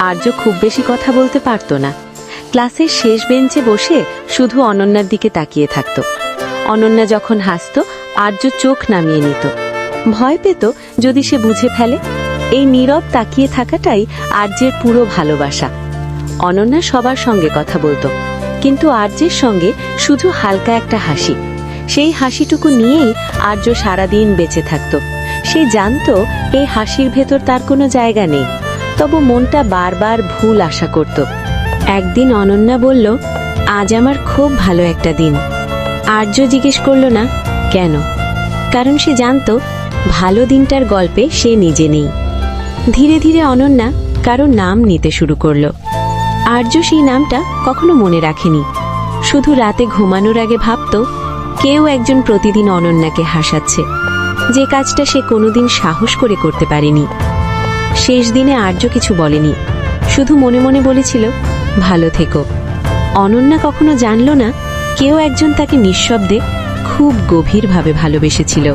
আর্য খুব বেশি কথা বলতে পারত না। ক্লাসের শেষ বেঞ্চে বসে শুধু অনন্যার দিকে তাকিয়ে থাকত। অনন্যা যখন হাসত, আর্য চোখ নামিয়ে নিত। ভয় পেত যদি সে বুঝে ফেলে। এই নীরব তাকিয়ে থাকাটাই আর্যের পুরো ভালোবাসা। অনন্যা সবার সঙ্গে কথা বলতো, কিন্তু আর্যের সঙ্গে শুধু হালকা একটা হাসি। সেই হাসিটুকু নিয়েই আর্য সারাদিন বেঁচে থাকত। সে জানত এই হাসির ভেতর তার কোনো জায়গা নেই, তবু মনটা বারবার ভুল আশা করত। একদিন অনন্যা বলল, আজ আমার খুব ভালো একটা দিন। আর্য জিজ্ঞেস করল না কেন, কারণ সে জানত ভালো দিনটার গল্পে সে নিজে নেই। ধীরে ধীরে অনন্যা কারো নাম নিতে শুরু করল। আর্য সেই নামটা কখনো মনে রাখেনি, শুধু রাতে ঘুমানোর আগে ভাবত কেউ একজন প্রতিদিন অনন্যাকে হাসাচ্ছে, যে কাজটা সে কোনোদিন সাহস করে করতে পারেনি। শেষ দিনে আর্য কিছু বলেনি, শুধু মনে মনে বলেছিল ভালো থেকো। অনন্যা কখনো জানল না কেউ একজন তাকে নিঃশব্দে খুব গভীরভাবে ভালোবেসেছিল।